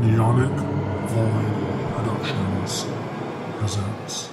NeonicVoid Productions presents.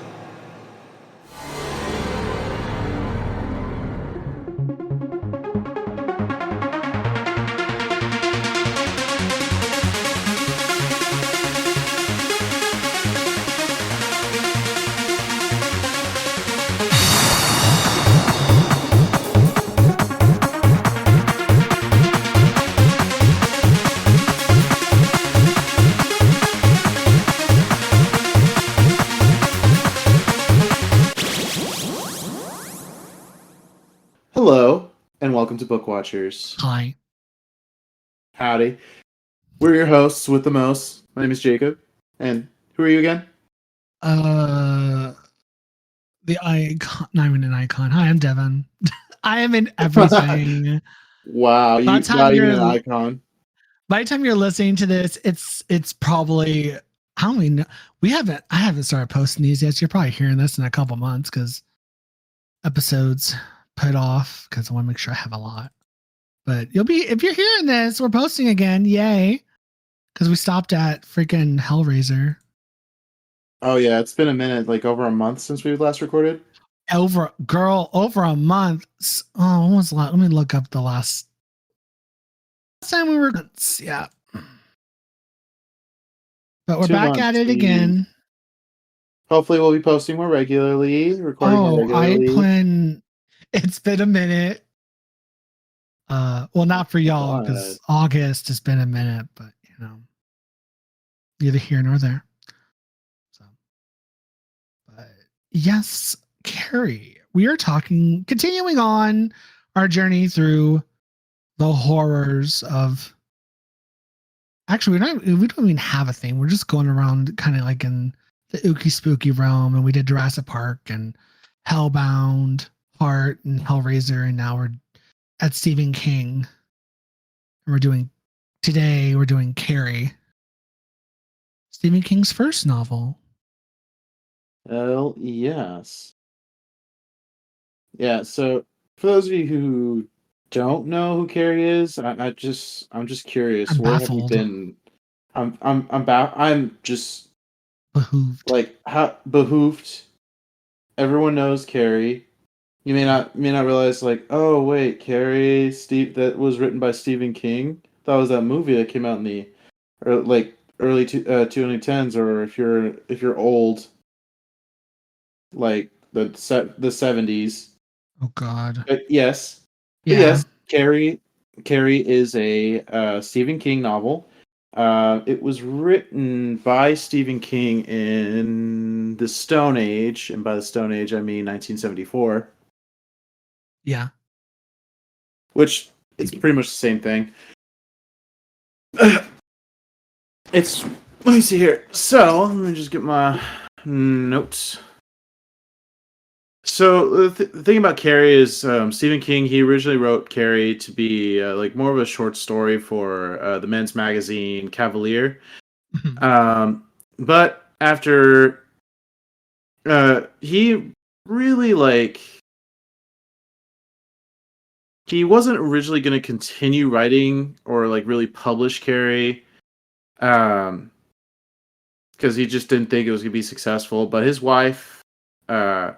Hello, and welcome to Book Watchers. Hi. Howdy. We're your hosts with the most. My name is Jacob. And who are you again? The icon. Not even an icon. Hi, I'm Devin. I am in everything. Wow, By you the time not even you're an icon. by the time you're listening to this, it's probably I don't even know. I haven't started posting these yet. So you're probably hearing this in a couple months because episodes put off because I want to make sure I have a lot. But if you're hearing this, we're posting again. Yay. Because we stopped at freaking Hellraiser. Oh yeah, it's been a minute, like over a month since we last recorded. Over a month. Oh, when was the last? Let me look up the last time we were. Yeah, but we're 2 back at months. it again. Hopefully we'll be posting more regularly, recording more regularly. It's been a minute. Well, not for y'all God. because August has been a minute, but neither here nor there. So, but yes, Carrie, we are continuing on our journey through the horrors of. Actually, we don't even have a thing. We're just going around kind of like in the ooky spooky realm, and we did Jurassic Park and Hellbound, Heart, and Hellraiser, and now we're at Stephen King. And we're doing Carrie, Stephen King's first novel. Hell yes. Yeah, so for those of you who don't know who Carrie is, I'm just curious. I'm Where have you baffled, been? I'm just behooved. like how behooved. Everyone knows Carrie. You may not realize, like, oh wait, Carrie, Steve, that was written by Stephen King. That was that movie that came out in the early 2010s, or if you're old, like the 70s. Oh God. But yes, but Yeah. yes, Carrie is a Stephen King novel. It was written by Stephen King in the Stone Age, and by the Stone Age I mean 1974, Yeah. which it's pretty much the same thing. It's let me see here. So let me just get my notes. So the thing about Carrie is Stephen King. He originally wrote Carrie to be like more of a short story for the men's magazine Cavalier. But after he really he wasn't originally going to continue writing or like really publish Carrie, because he just didn't think it was going to be successful. But his wife, at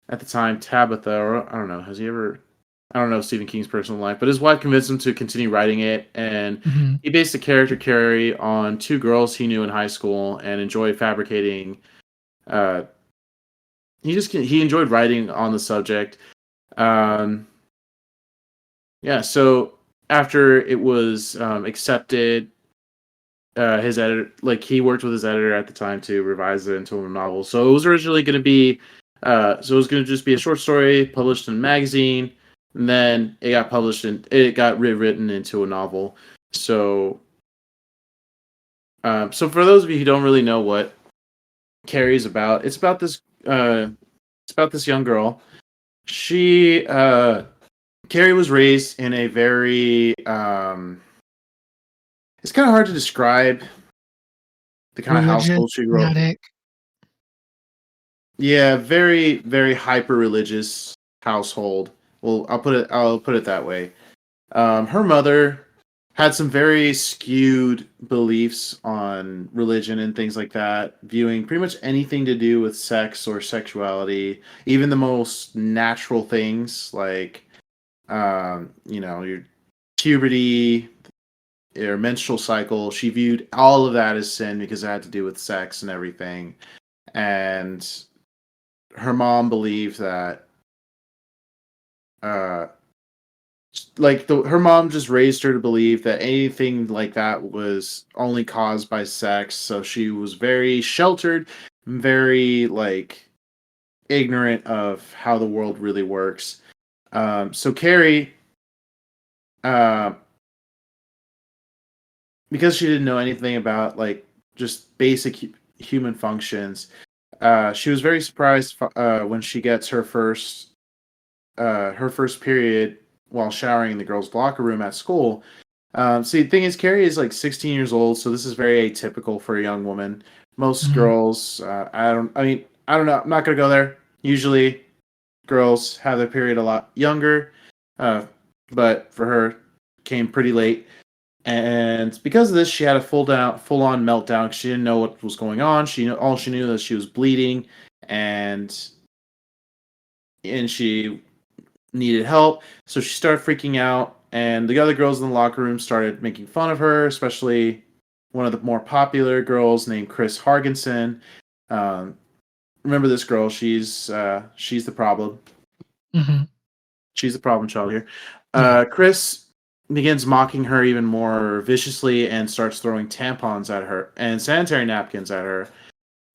the time, Tabitha, or I don't know, I don't know Stephen King's personal life, but his wife convinced him to continue writing it, and he based the character Carrie on two girls he knew in high school and enjoyed fabricating. Uh, he enjoyed writing on the subject. Um, yeah, so after it was accepted, his editor, like he worked with his editor at the time to revise it into a novel. So it was originally going to be, so it was going to just be a short story published in a magazine, and then it got rewritten into a novel. So, so for those of you who don't really know what Carrie's about, it's about this young girl. She, Carrie was raised in a very, it's kind of hard to describe the kind of Religious, household she grew up. fanatic. Yeah, very, very hyper religious household. Well, I'll put it that way. Her mother had some very skewed beliefs on religion and things like that, viewing pretty much anything to do with sex or sexuality, even the most natural things like, your puberty, your menstrual cycle. She viewed all of that as sin because it had to do with sex and everything. And her mom believed that, uh, her mom just raised her to believe that anything like that was only caused by sex. So she was very sheltered, very ignorant of how the world really works. So Carrie, uh, because she didn't know anything about just basic human functions, she was very surprised when she gets her first period while showering in the girls' locker room at school. See, the thing is, Carrie is 16 years old, so this is very atypical for a young woman. Most Mhm. girls, I don't know. I'm not gonna go there. Usually, girls have their period a lot younger, but for her, came pretty late. And because of this, she had a full on meltdown. 'Cause she didn't know what was going on. All she knew was she was bleeding, and she needed help. So she started freaking out, and the other girls in the locker room started making fun of her, especially one of the more popular girls named Chris Hargensen. Um, Remember this girl? She's the problem. Mhm. She's the problem child here. Yeah. Chris begins mocking her even more viciously and starts throwing tampons at her and sanitary napkins at her.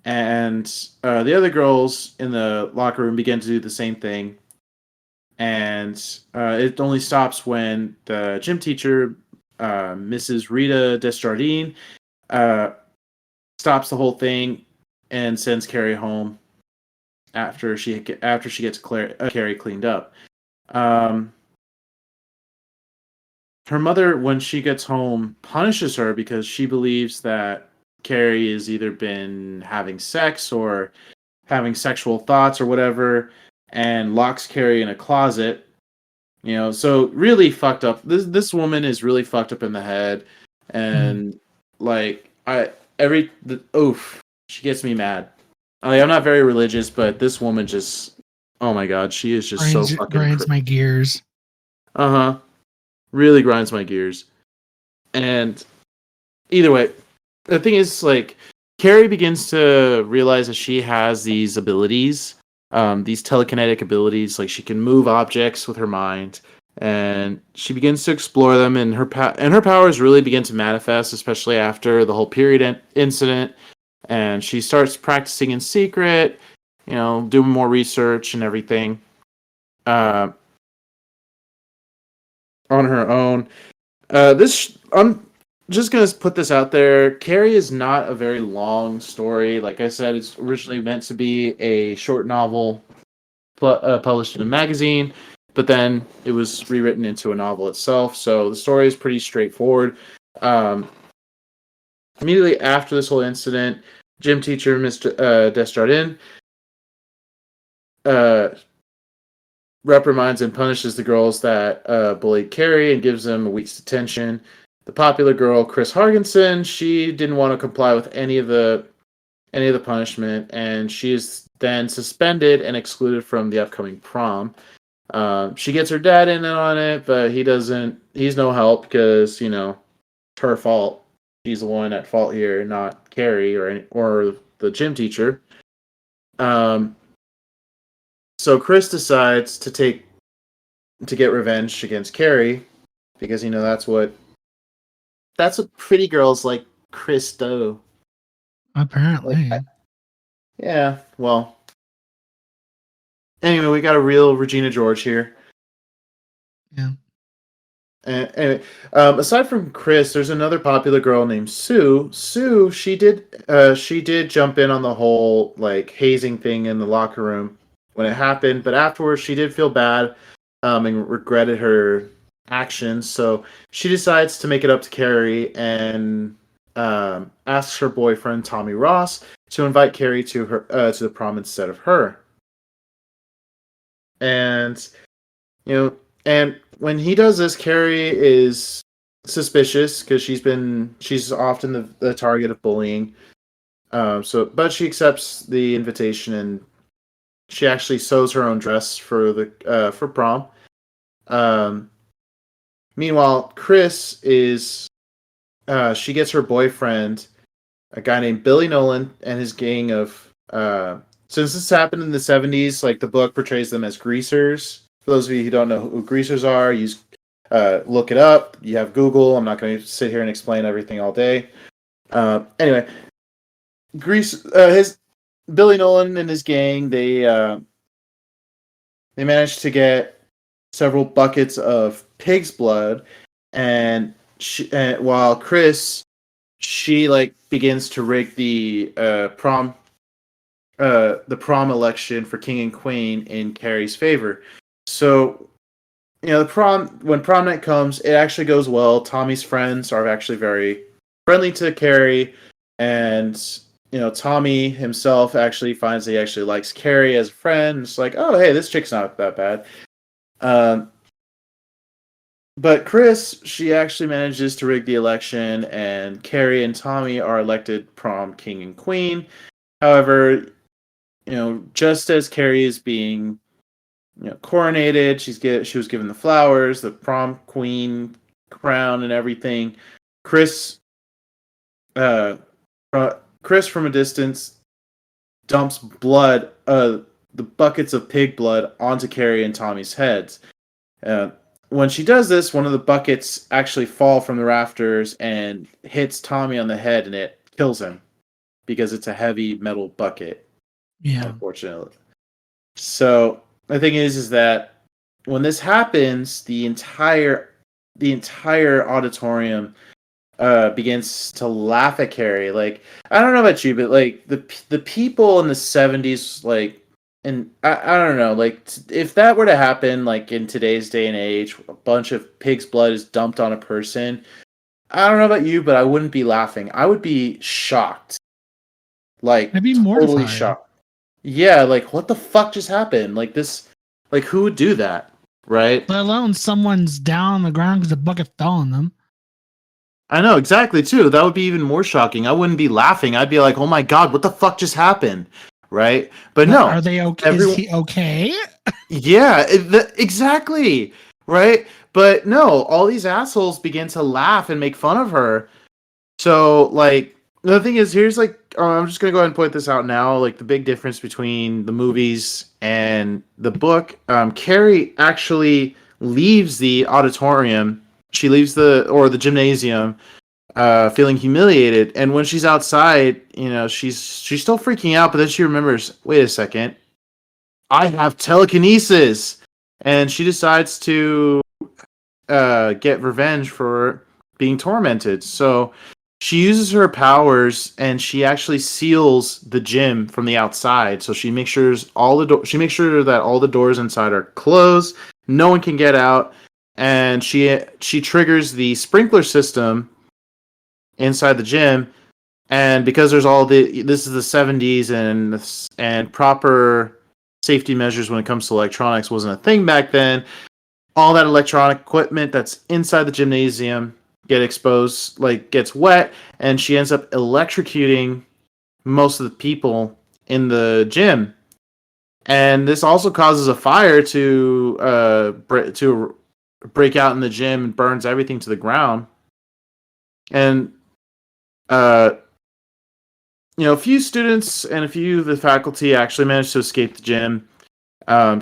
And the other girls in the locker room begin to do the same thing. And it only stops when the gym teacher, Mrs. Rita Desjardins, uh, stops the whole thing and sends Carrie home after she gets Carrie cleaned up. Um, Her mother, when she gets home, punishes her because she believes that Carrie has either been having sex or having sexual thoughts or whatever, and locks Carrie in a closet. So really fucked up. This woman is really fucked up in the head, and oof, she gets me mad. I'm not very religious, but this woman just, oh my god, she is just so fucking Grinds my gears. uh-huh, really grinds my gears. And either way, the thing is, Carrie begins to realize that she has these abilities, these telekinetic abilities. Like she can move objects with her mind, and she begins to explore them. And her powers really begin to manifest, especially after the whole period incident. And she starts practicing in secret, doing more research and everything, uh, on her own. I'm just gonna put this out there. Carrie is not a very long story. Like I said, it's originally meant to be a short novel published in a magazine, but then it was rewritten into a novel itself. So the story is pretty straightforward. Um, Immediately after this whole incident, gym teacher Mr. Desjardins uh, reprimands and punishes the girls that bullied Carrie and gives them a week's detention. The popular girl, Chris Hargensen, she didn't want to comply with any of the punishment, and she is then suspended and excluded from the upcoming prom. She gets her dad in on it, but he doesn't. He's no help because it's her fault. She's the one at fault here, not Carrie or the gym teacher. Um, so Chris decides to get revenge against Carrie because that's what pretty girls like Chris do. Apparently. Yeah, well. Anyway, we got a real Regina George here. Yeah. Anyway, aside from Chris, there's another popular girl named Sue. Sue, she did jump in on the whole hazing thing in the locker room when it happened, but afterwards she did feel bad, and regretted her actions. So she decides to make it up to Carrie and asks her boyfriend Tommy Ross to invite Carrie to to the prom instead of her. And you know, and when he does this, Carrie is suspicious because she's often the target of bullying. But she accepts the invitation and she actually sews her own dress for prom. Um, Meanwhile, Chris is she gets her boyfriend, a guy named Billy Nolan, and his gang of since this happened in the 70s, like the book portrays them as greasers. For those of you who don't know who greasers are, use look it up. You have Google. I'm not going to sit here and explain everything all day. Anyway, his Billy Nolan and his gang, they managed to get several buckets of pig's blood, and while Chris, she like begins to rig the prom election for king and queen in Carrie's favor. So, when prom night comes, it actually goes well. Tommy's friends are actually very friendly to Carrie, and Tommy himself actually finds that he actually likes Carrie as a friend. It's like, oh, hey, this chick's not that bad. But Chris, she actually manages to rig the election, and Carrie and Tommy are elected prom king and queen. However, just as Carrie is being coronated, she was given the flowers, the prom queen crown, and everything. Chris from a distance dumps blood, the buckets of pig blood onto Carrie and Tommy's heads. When she does this, one of the buckets actually fall from the rafters and hits Tommy on the head, and it kills him because it's a heavy metal bucket. Yeah. Unfortunately. So the thing is that when this happens, the entire auditorium begins to laugh at Carrie. Like, I don't know about you, but like the people in the 70s, like, and I don't know, like if that were to happen, like in today's day and age, a bunch of pig's blood is dumped on a person. I don't know about you, but I wouldn't be laughing. I would be shocked. Like, I'd be totally mortified. shocked. Yeah, like what the fuck just happened? Like this, like who would do that, right? Let alone someone's down on the ground because the bucket fell on them. I know, exactly, too. That would be even more shocking. I wouldn't be laughing. I'd be like, oh my god, what the fuck just happened? Right? But no. Are they okay? Is he okay? Yeah, exactly. Right? But no, all these assholes begin to laugh and make fun of her. So, like, the thing is, here's like, I'm just going to go ahead and point this out now. Like, the big difference between the movies and the book. Carrie actually leaves the auditorium. She leaves the gymnasium, feeling humiliated. And when she's outside, she's still freaking out. But then she remembers, wait a second, I have telekinesis, and she decides to get revenge for being tormented. So she uses her powers, and she actually seals the gym from the outside. So she makes sure that all the doors inside are closed. No one can get out. And she triggers the sprinkler system inside the gym, and because there's this is the 70s, and proper safety measures when it comes to electronics wasn't a thing back then. All that electronic equipment that's inside the gymnasium gets wet, and she ends up electrocuting most of the people in the gym. And this also causes a fire to break out in the gym and burns everything to the ground. And a few students and a few of the faculty actually managed to escape the gym.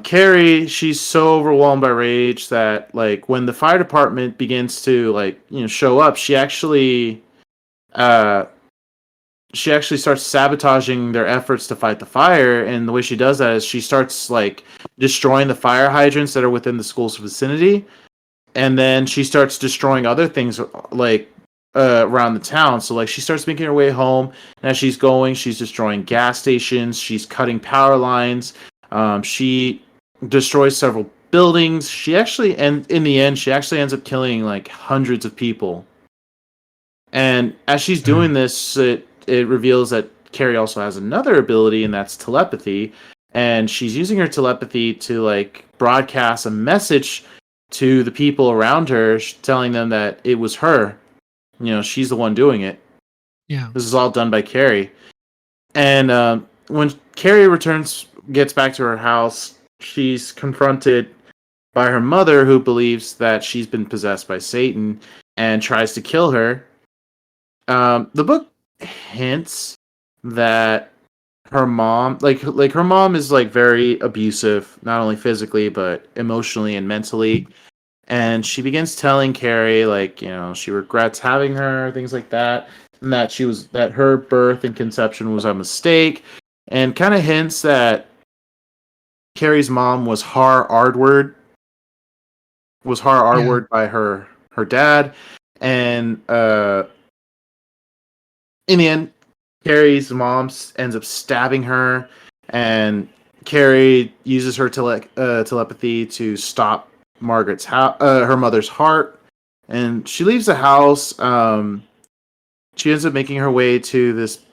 Carrie, she's so overwhelmed by rage that, like, when the fire department begins to show up, she actually starts sabotaging their efforts to fight the fire. And the way she does that is she starts like destroying the fire hydrants that are within the school's vicinity. And then she starts destroying other things like around the town. So like she starts making her way home, and as she's going, she's destroying gas stations. She's cutting power lines. She destroys several buildings. And in the end, she actually ends up killing like hundreds of people. And as she's doing this, it reveals that Carrie also has another ability, and that's telepathy. And she's using her telepathy to like broadcast a message to the people around her, telling them that it was her. She's the one doing it. Yeah. This is all done by Carrie. And when Carrie gets back to her house, she's confronted by her mother, who believes that she's been possessed by Satan and tries to kill her. The book hints that her mom, like her mom, is like very abusive, not only physically but emotionally and mentally. And she begins telling Carrie, like, she regrets having her, things like that, and that her birth and conception was a mistake, and kind of hints that Carrie's mom was hard-word by her dad, and in the end, Carrie's mom ends up stabbing her, and Carrie uses her telepathy to stop her mother's heart, and she leaves the house. She ends up making her way to this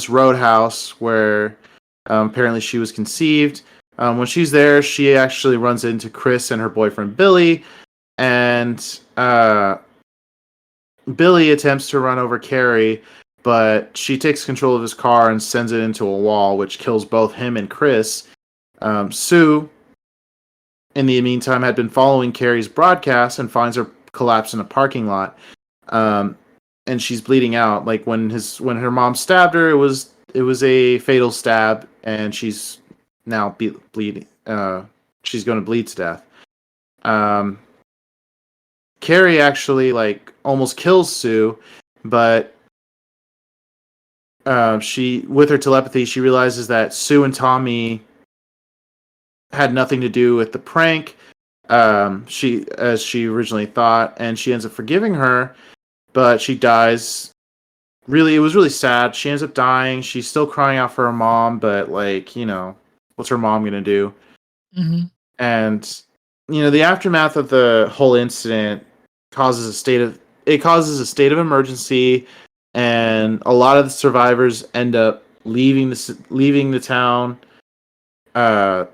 roadhouse where apparently she was conceived. When she's there, she actually runs into Chris and her boyfriend Billy, and Billy attempts to run over Carrie, but she takes control of his car and sends it into a wall, which kills both him and Chris. Sue, in the meantime, had been following Carrie's broadcast and finds her collapsed in a parking lot. And she's bleeding out. Like when her mom stabbed her, it was a fatal stab, and she's now bleeding. She's going to bleed to death. Carrie actually almost kills Sue, but with her telepathy, she realizes that Sue and Tommy had nothing to do with the prank. As she originally thought, and she ends up forgiving her, but she dies. It was really sad. She ends up dying. She's still crying out for her mom, but what's her mom gonna do? Mm-hmm. And the aftermath of the whole incident causes a state of emergency, and a lot of the survivors end up leaving the town. I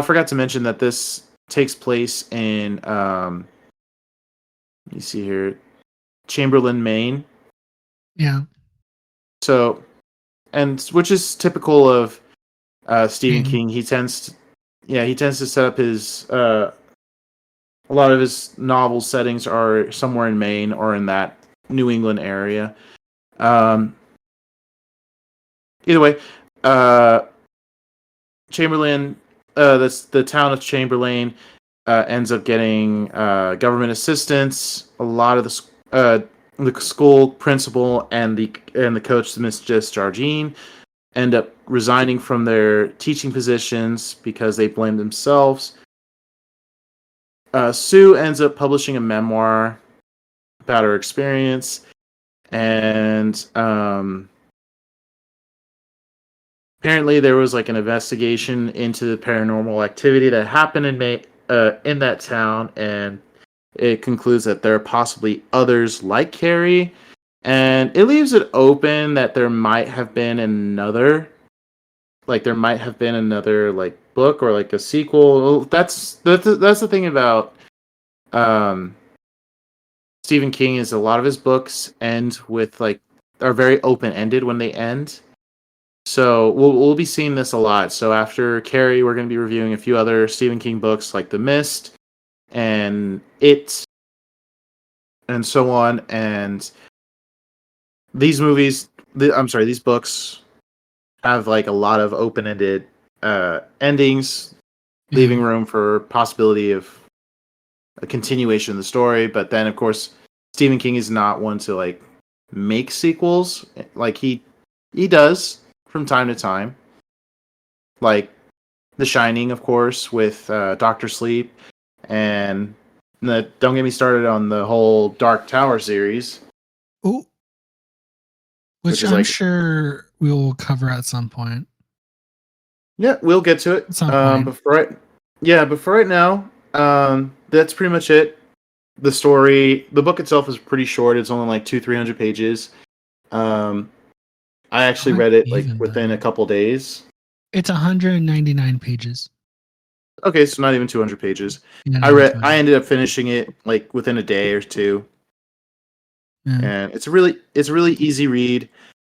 forgot to mention that this takes place in let me see here, Chamberlain, Maine. Yeah. So, and which is typical of Stephen King. He tends to set up his a lot of his novel settings are somewhere in Maine or in that New England area. Either way, Chamberlain, that's the town of Chamberlain, ends up getting government assistance. A lot of the school principal and the coach, Miss Jess Jargine, end up resigning from their teaching positions because they blame themselves. Sue ends up publishing a memoir about her experience, and apparently there was an investigation into the paranormal activity that happened in that town, and it concludes that there are possibly others like Carrie, and it leaves it open that there might have been another book or a sequel. That's the thing about Stephen King, is a lot of his books end with are very open ended when they end. So we'll be seeing this a lot. So after Carrie, we're going to be reviewing a few other Stephen King books like The Mist and It, and so on. And these books have a lot of open ended endings, leaving room for possibility of a continuation of the story. But then, of course, Stephen King is not one to make sequels. He does from time to time, like The Shining, of course, with Doctor Sleep, and don't get me started on the whole Dark Tower series. Oh, which I'm sure we will cover at some point. Yeah, we'll get to it. At some point. But for right now, that's pretty much it. The book itself is pretty short. It's only 200-300 pages. I actually read it within a couple days. It's 199 pages. Okay, so not even 200 pages. Yeah, I not even read. I 200. ended up finishing it like within a day or two, Yeah. and it's a really easy read,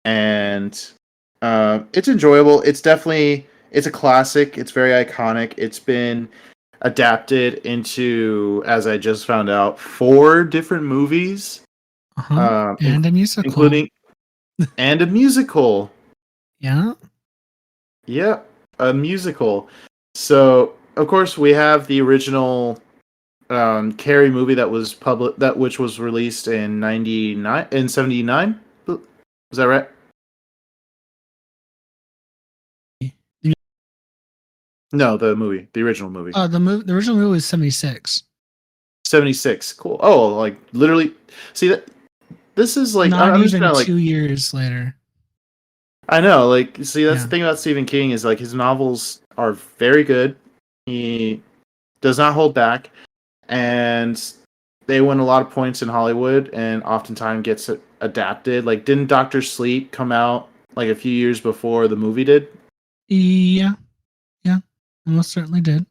and it's enjoyable. It's a classic. It's very iconic. It's been adapted into, as I just found out, 4 different movies, Uh-huh. um, And a musical. including and a musical. Yeah. Yeah, a musical. So of course we have the original Carrie movie that which was released in 99 in 79. Was that right? No, the original movie. The original movie was 76. 76. Cool. Oh, like literally. See that this is like Not I'm just even gonna like 2 years later. I know like see that's Yeah. the thing about Stephen King is like his novels are very good. He does not hold back, and they win a lot of points in Hollywood, and oftentimes gets adapted. Like, didn't Doctor Sleep come out like a few years before the movie did? Yeah. Yeah. Almost certainly did.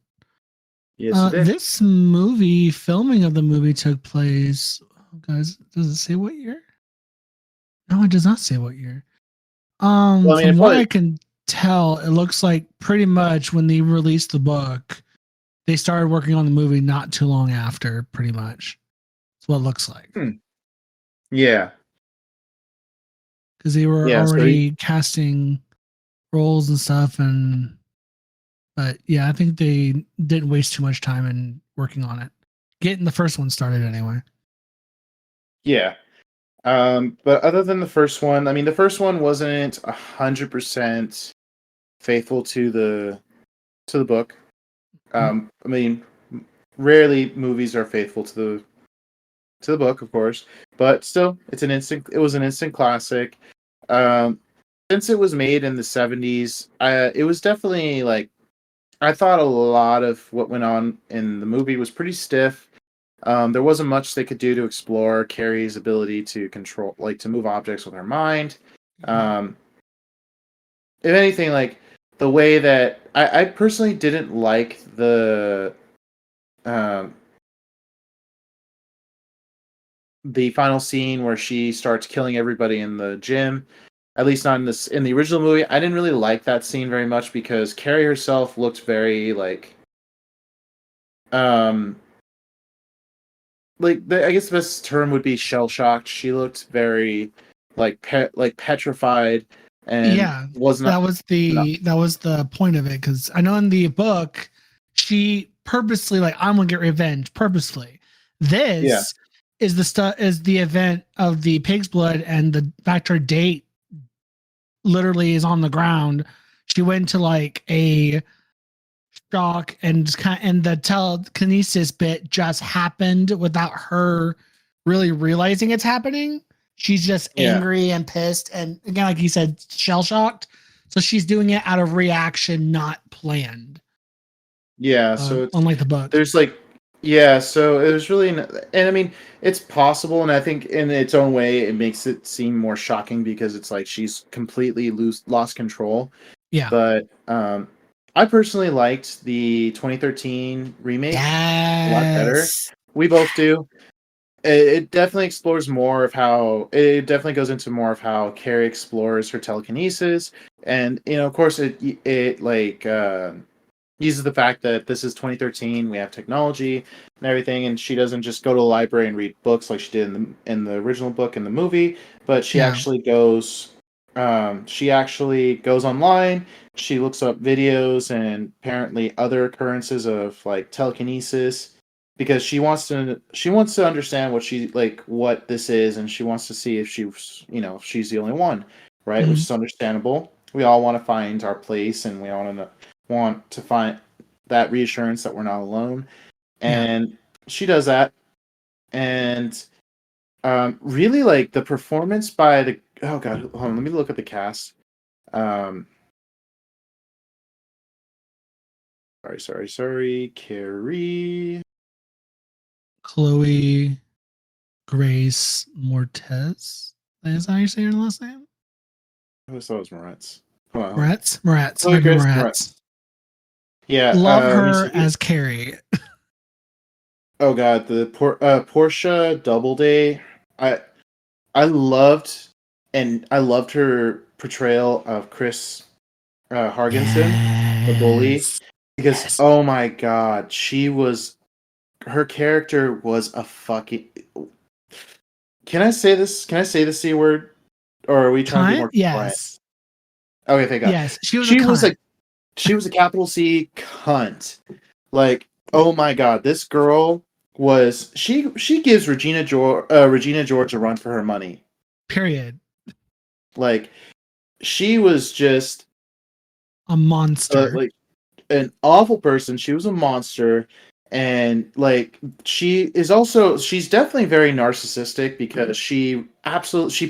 Yes, it did. This movie, filming of the movie took place. Oh, guys, does it say what year? No, it does not say what year. Well, I mean, From it what probably I can tell, it looks like pretty much when they released the book, they started working on the movie not too long after, pretty much. That's what it looks like. yeah, Because they were yeah. already casting roles and stuff, but yeah, I think they didn't waste too much time in working on it. Getting the first one started anyway. Yeah. But other than the first one, I mean, the first one wasn't 100% faithful to the book. I mean, rarely movies are faithful to the book, of course, but still, it was an instant classic. Um, since it was made in the 70s, it was definitely like I thought a lot of what went on in the movie was pretty stiff. There wasn't much they could do to explore Carrie's ability to control, like to move objects with her mind. Um, if anything, like the way that I personally didn't like um, the final scene where she starts killing everybody in the gym. At least not in the original movie. I didn't really like that scene very much because Carrie herself looked very um I guess the best term would be shell shocked. She looked very like petrified and Yeah, was that not. was No. the point of it. Because I know in the book, she purposely like I'm gonna get revenge purposely. Yeah. This is the event of the pig's blood, and the fact her date literally is on the ground. She went to like a shock and the telekinesis bit just happened without her really realizing it's happening. She's just Yeah. angry and pissed, and again, like you said, shell shocked. So she's doing it out of reaction, not planned. Yeah. So Unlike the book. there's like yeah. So it was really and I mean it's possible, and I think in its own way it makes it seem more shocking because it's like she's completely lost control. Yeah. But I personally liked the 2013 remake a lot better. Yes. We both do. It definitely explores more of how it definitely goes into more of how Carrie explores her telekinesis, and of course, it like uses the fact that this is 2013, we have technology and everything, and she doesn't just go to the library and read books like she did in the original book in the movie, but Yeah. she actually goes online. She looks up videos and apparently other occurrences of like telekinesis because she wants to understand what this is, and she wants to see if if she's the only one, right? Which Mhm. is understandable. We all want to find our place, and we all want to find that reassurance that we're not alone. Yeah. And she does that, and really like the performance by the oh god, hold on, let me look at the cast. Um, sorry, Carrie. Chloe Grace Mortez. Is that how you say her last name? I always thought it was Moretz. Hold on. Moretz? Moretz. It Chloe might be Grace Moretz. Moretz. Yeah. Love Let me her see. as Carrie. Oh god, the Portia Doubleday. I I loved I loved her portrayal of Chris Hargensen, the bully, Yes. because Yes. oh my god, her character was a fucking. Can I say this? Can I say the C word, or are we trying to be Cunt? more quiet? Yes. Okay, thank God. Yes. She was a She was cunt. a she was a capital C cunt. Like, oh my god, this girl was she gives Regina George a run for her money. Period. Like, she was just A monster. like an awful person. She was a monster, and like she's definitely very narcissistic because she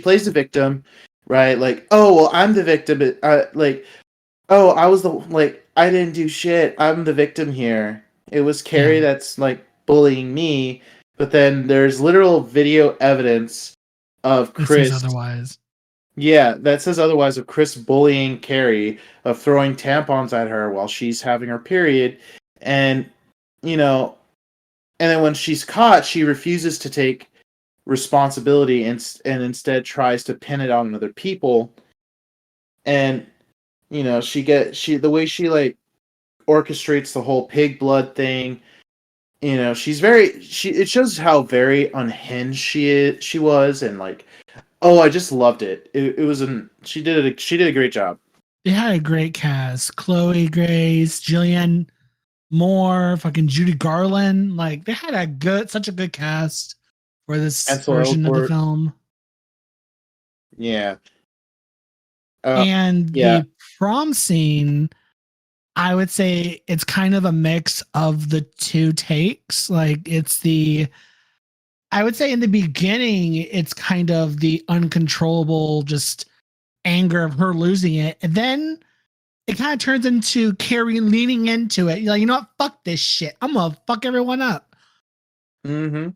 plays the victim, right? Like, oh well, I'm the victim, but like, oh, I was the like I didn't do shit. I'm the victim here. It was Yeah. Carrie that's like bullying me, but then there's literal video evidence of It says Chris. otherwise. Yeah, that says otherwise of Chris bullying Carrie, of throwing tampons at her while she's having her period, and you know, and then when she's caught, she refuses to take responsibility and instead tries to pin it on other people, and she the way she like orchestrates the whole pig blood thing. She's very she it shows how very unhinged she was, and like, oh, I just loved it. It was an she did a great job. They had a great cast. Chloe Grace, Jillian Moore, fucking Judy Garland. Like they had such a good cast for this Ansel version of the Elgort. film. Yeah. Uh, And yeah. the prom scene, I would say it's kind of a mix of the two takes. Like I would say in the beginning, it's kind of the uncontrollable just anger of her losing it. And then it kind of turns into Carrie leaning into it. You're like, you know what? Fuck this shit. I'm going to fuck everyone up. Mm-hmm.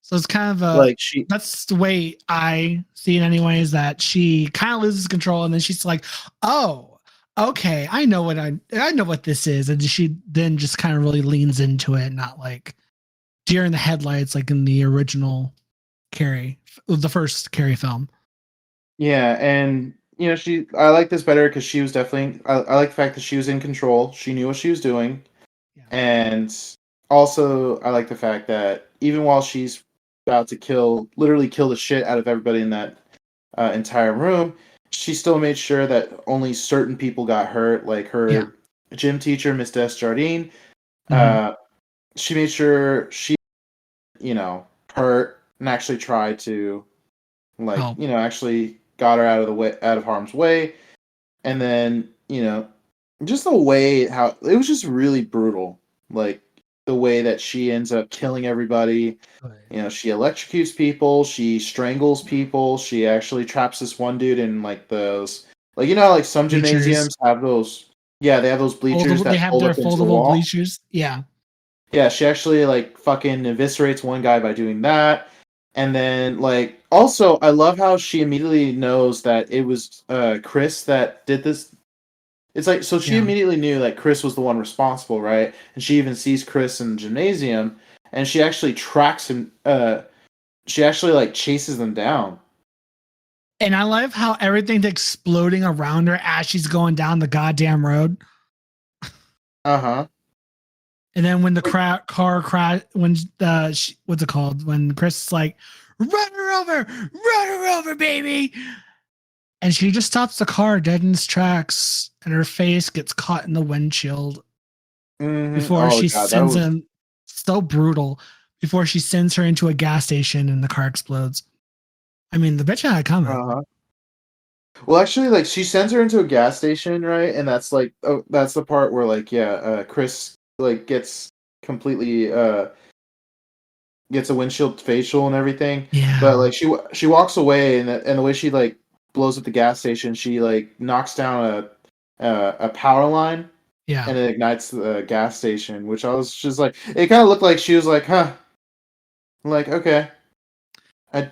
So it's kind of Like she. that's the way I see it anyway, is that she kind of loses control and then she's like, oh, okay, I know what this is. And she then just kind of really leans into it, not like deer in the headlights like in the original Carrie, the first Carrie film. Yeah, and I like this better because she was definitely. I like the fact that she was in control. She knew what she was doing, Yeah. and also I like the fact that even while she's about to literally kill the shit out of everybody in that entire room, she still made sure that only certain people got hurt, like Yeah. her gym teacher, Miss Desjardins. Mm-hmm. Uh, she made sure she, hurt and actually tried to, like, Oh, actually got her out of harm's way. And then, just the way how it was just really brutal. Like the way that she ends up killing everybody. good. She electrocutes people, she strangles people, she actually traps this one dude in like those, like, like some Bleachers. gymnasiums have those, yeah, they have those bleachers They that have fold their up into the foldable wall. bleachers. Yeah. Yeah, she actually like fucking eviscerates one guy by doing that. And then like also I love how she immediately knows that it was Chris that did this. It's like, so she Yeah. immediately knew that Chris was the one responsible, right? And she even sees Chris in the gymnasium, and she actually tracks him. She actually like chases them down. And I love how everything's exploding around her as she's going down the goddamn road. Uh huh. And then when the car crash, when what's it called? When Chris is like, run her over, baby. And she just stops the car dead in its tracks, and her face gets caught in the windshield Mm-hmm. before Oh she god, that sends was. him. So brutal. Before she sends her into a gas station and the car explodes. I mean, the bitch had it coming. Uh huh. Well, actually, like she sends her into a gas station, right? And that's like, oh, that's the part where like, yeah, Chris like gets completely gets a windshield facial and everything. But Yeah. like she walks away, and the way she like blows up the gas station, she like knocks down a power line, Yeah. and it ignites the gas station. Which I was just like, it kind of looked like she was like, huh, like okay, I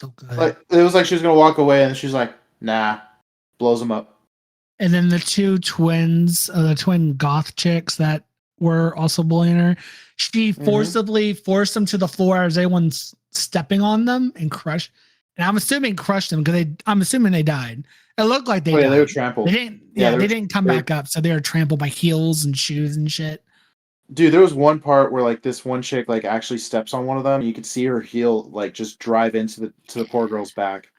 So good. like it was like she was gonna walk away, and she's like, nah, blows them up. And then the two twins, the twin goth chicks that were also bullying her, she forcibly forced them to the floor as everyone's stepping on them and crushed. And I'm assuming crushed them because I'm assuming they died. It looked like they died. They were trampled. They didn't. Yeah, they didn't come back up, so they were trampled by heels and shoes and shit. Dude, there was one part where like this one chick like actually steps on one of them. You could see her heel like just drive into the poor girl's back,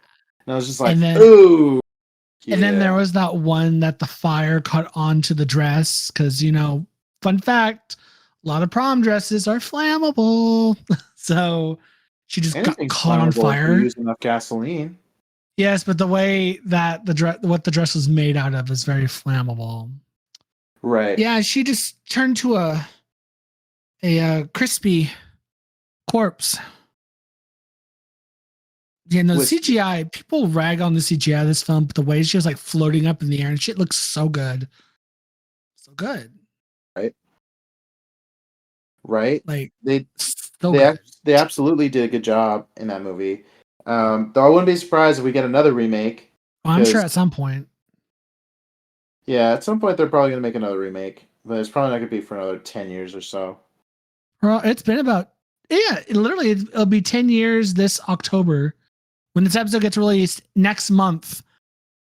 and I was just like, ooh. And then there was that one that the fire caught onto the dress because, fun fact, a lot of prom dresses are flammable. So she just got caught on fire. If you use enough gasoline. Yes, but the way that what the dress was made out of is very flammable. Right. Yeah, she just turned to a crispy corpse. Yeah, no, CGI, people rag on the CGI of this film, but the way she was like floating up in the air and shit looks so good. So good. Right. Like they absolutely did a good job in that movie. Though I wouldn't be surprised if we get another remake. Well, I'm sure at some point. Yeah, at some point they're probably going to make another remake, but it's probably not going to be for another 10 years or so. Well, it's been about it'll be 10 years this October. When this episode gets released next month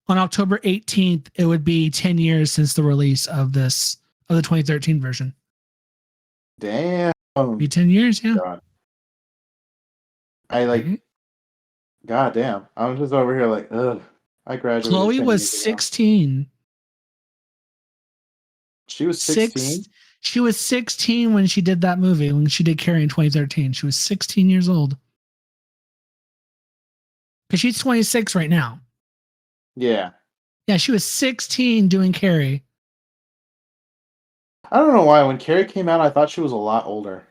on October 18th, it would be 10 years since the release of the 2013 version. Damn. Be 10 years, yeah. God. God damn. I'm just over here like, ugh. I graduated. Chloe was 16. She was 16? She was 16 when she did that movie, when she did Carrie in 2013. She was 16 years old. Because she's 26 right now. Yeah. Yeah, she was 16 doing Carrie. I don't know why. When Carrie came out, I thought she was a lot older.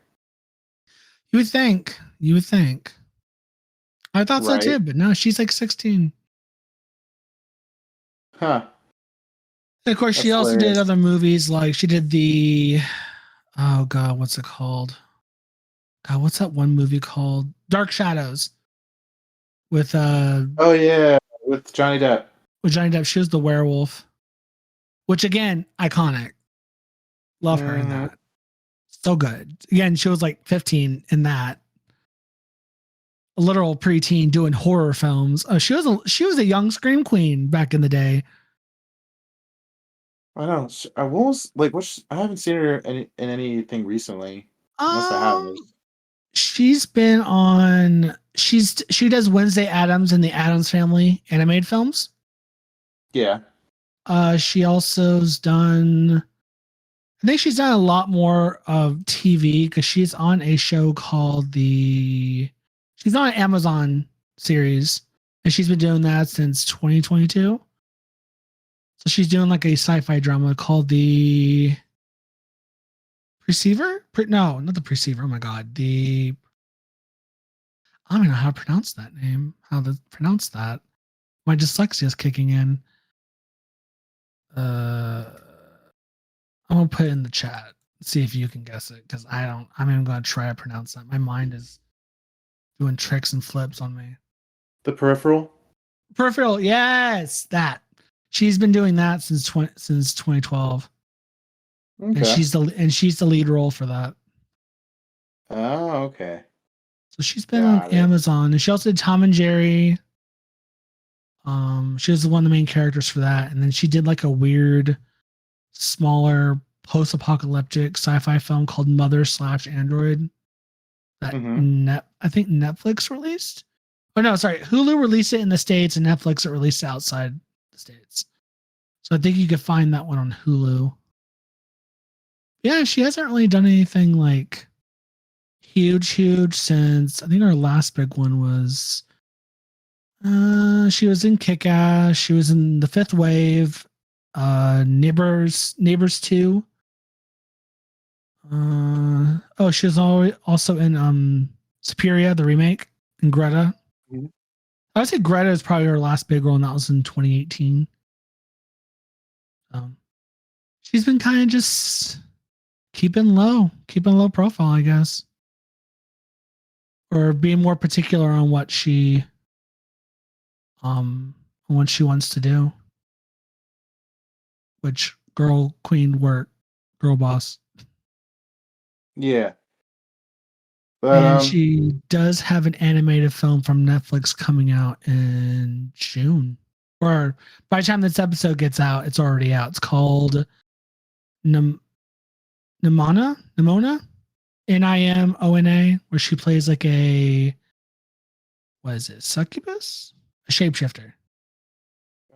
You would think. I thought so too, but no, she's like 16. Huh. And of course, she also did other movies, like she did oh God, what's it called? God, what's that one movie called? Dark Shadows. With oh yeah, with Johnny Depp. With Johnny Depp, she was the werewolf. Which again, iconic. Love her in that. So good. Again, she was like 15 in that. A literal preteen doing horror films. She was a young scream queen back in the day. I know. I haven't seen her in anything recently. Unless I haven't. She's been on. She does Wednesday Addams in the Addams Family animated films. Yeah. She also's done. I think she's done a lot more of TV because she's on a show called She's on an Amazon series, and she's been doing that since 2022. So she's doing like a sci-fi drama called The Perceiver? No, not The Perceiver. Oh my God. I don't even know how to pronounce that name. How to pronounce that. My dyslexia is kicking in. I'm gonna put it in the chat. See if you can guess it, because I'm even gonna try to pronounce that. My mind is doing tricks and flips on me. The Peripheral? Peripheral, yes, that. She's been doing that since 2012. Okay. And she's the lead role for that. Oh, okay. So she's been on Amazon, and she also did Tom and Jerry. She was one of the main characters for that, and then she did like a weird, smaller post-apocalyptic sci-fi film called Mother/Android that I think Netflix released. Oh no, sorry, Hulu released it in the States, and Netflix released it outside the States. So I think you could find that one on Hulu. Yeah, she hasn't really done anything like huge since I think our last big one was she was in Kick-Ass, she was in The Fifth Wave, Neighbors 2. She was also in Superior, the remake, and Greta. Mm-hmm. I would say Greta is probably her last big role, and that was in 2018. She's been kind of just keeping low profile, I guess, or being more particular on what she wants to do. which girl queen work, girl boss. Yeah. But And she does have an animated film from Netflix coming out in June. Or by the time this episode gets out, it's already out. It's called Nimona? Nimona, where she plays like a, what is it, succubus? A shapeshifter.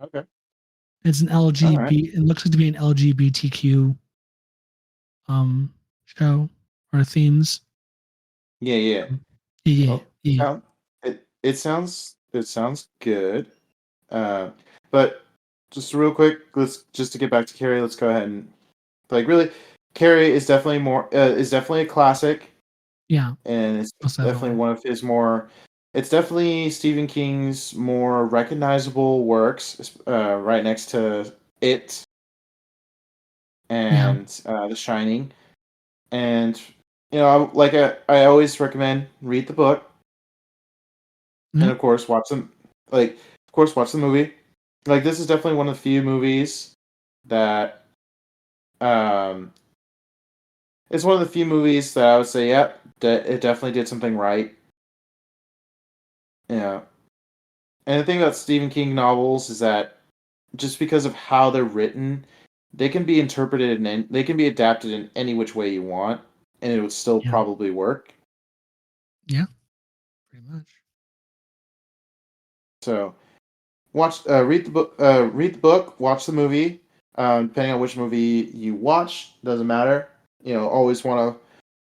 okay. It's an All right. it looks like to be an LGBTQ show or themes. Yeah, yeah. Yeah. Well, it sounds good. But just real quick, just to get back to Carrie, let's go ahead and really, Carrie is definitely a classic, Yeah. and it's Most definitely definitely. one of his more. It's definitely Stephen King's more recognizable works, right next to It Yeah. and The Shining. And I always recommend read the book, and Yeah. of course watch the movie. Like, this is definitely one of the few movies that um it's one of the few movies that I would say, yep, it definitely did something right. Yeah. And the thing about Stephen King novels is that just because of how they're written, they can be interpreted and they can be adapted in any which way you want, and it would still Yeah. probably work. Yeah. Pretty much. So read the book, watch the movie. Depending on which movie you watch, doesn't matter. Always want to.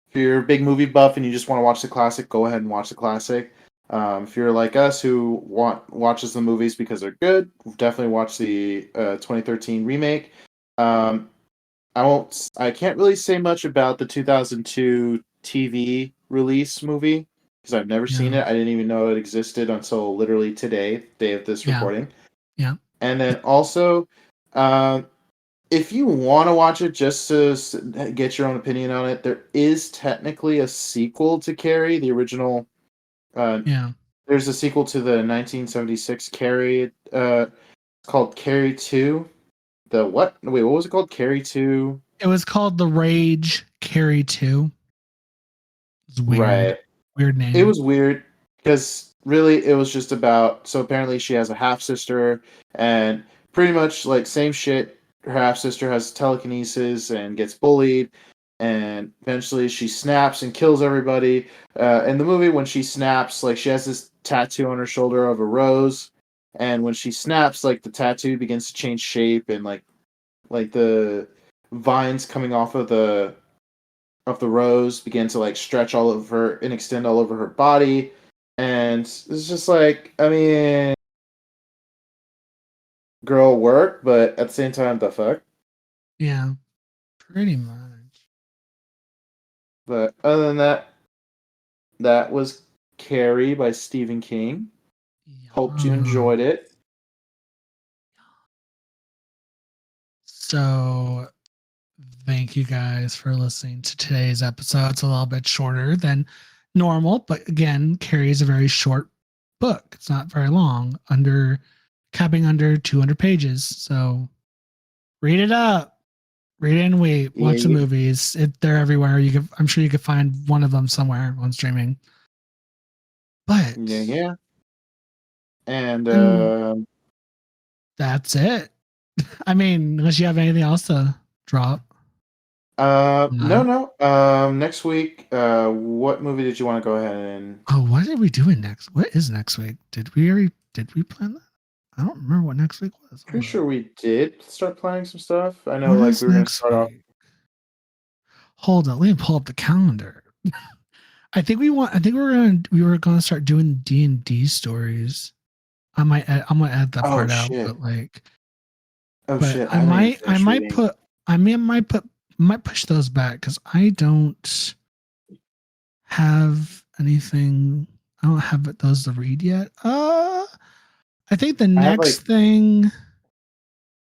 If you're a big movie buff and you just want to watch the classic, go ahead and watch the classic. If you're like us who watches the movies because they're good, definitely watch the 2013 remake. Um, I can't really say much about the 2002 TV release movie because I've never seen Yeah. it. I didn't even know it existed until literally today, day of this Yeah. recording. Yeah. And then also, uh, if you want to watch it just to get your own opinion on it, there is technically a sequel to Carrie, the original. Yeah. There's a sequel to the 1976 Carrie. It's called Carrie 2. The what? Wait, what was it called? Carrie 2. It was called The Rage Carrie 2. It's weird. Right. Weird It name. was weird because really it was just about. So apparently she has a half sister, and pretty much like same shit. Her half sister has telekinesis and gets bullied, and eventually she snaps and kills everybody. In the movie, when she snaps, like, she has this tattoo on her shoulder of a rose, and when she snaps, like, the tattoo begins to change shape, and like the vines coming off of the rose begin to like stretch all over and extend all over her body. And it's just like, I mean, girl work, but at the same time, the fuck. Yeah. Pretty much. But other than that, that was Carrie by Stephen King. Hoped you Yeah. enjoyed it. So thank you guys for listening to today's episode. It's a little bit shorter than normal, but again, Carrie is a very short book. It's not very long, capping under 200 pages. So read it up, read it and wait. Yeah, Watch the yeah, movies. They're everywhere. I'm sure you could find one of them somewhere on streaming. But yeah, yeah. And and that's it. I mean, unless you have anything else to drop. no, No. no. Next week, what movie did you want to go ahead and? Oh, what are we doing next? What is next week? Did we plan that? I don't remember what next week was. Pretty Hold up. sure we did start planning some stuff. I know, What like, is we were gonna next start off. week? Hold up. Let me pull up the calendar. I think we were gonna start doing D&D stories. I'm gonna add that Oh part out, shit! but like, Oh but shit! I haven't even finished reading. might push those back because I don't have anything. I don't have those to read yet. I think the I have next like. thing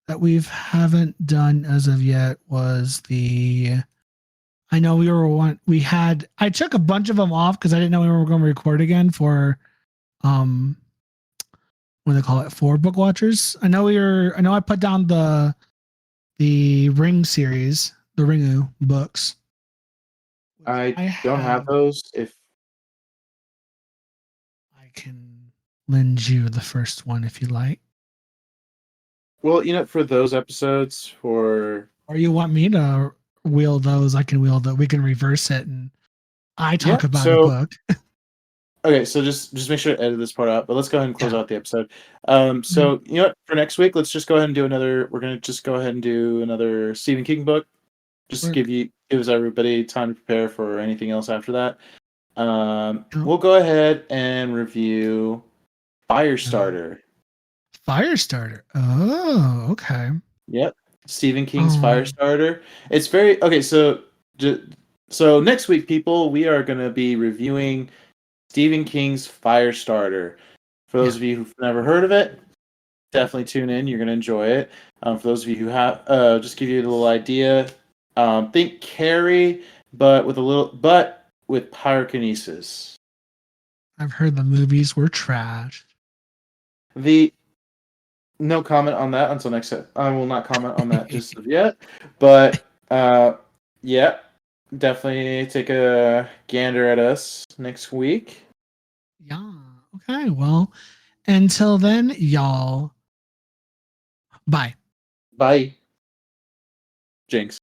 that we haven't done as of yet was I know I took a bunch of them off because I didn't know we were going to record again for um what do they call it, for book watchers. I know I put down the Ring series, the Ringu books. Which I don't have those. If I can lend you the first one if you like. well, for those episodes, for Or you want me to wheel those, I can wheel that. We can reverse it and I talk yeah. about a So book. okay, so just make sure to edit this part out. But let's go ahead and close Yeah. out the episode. So you know what? For next week, let's just go ahead and do another. We're gonna just go ahead and do another Stephen King book. Just to Work. gives everybody time to prepare for anything else after that. Oh, We'll go ahead and review Firestarter. Firestarter. Oh, okay. Yep, Stephen King's Oh, Firestarter. It's very okay. So next week, people, we are going to be reviewing Stephen King's Firestarter. For those yeah. of you who've never heard of it, definitely tune in. You're going to enjoy it. For those of you who have, just give you a little idea. Think Carrie, but with pyrokinesis. I've heard the movies were trash. The No comment on that until next set. I will not comment on that just yet. But yeah, definitely take a gander at us next week. Yeah. Okay. Well, until then, y'all. Bye. Bye. Jinx.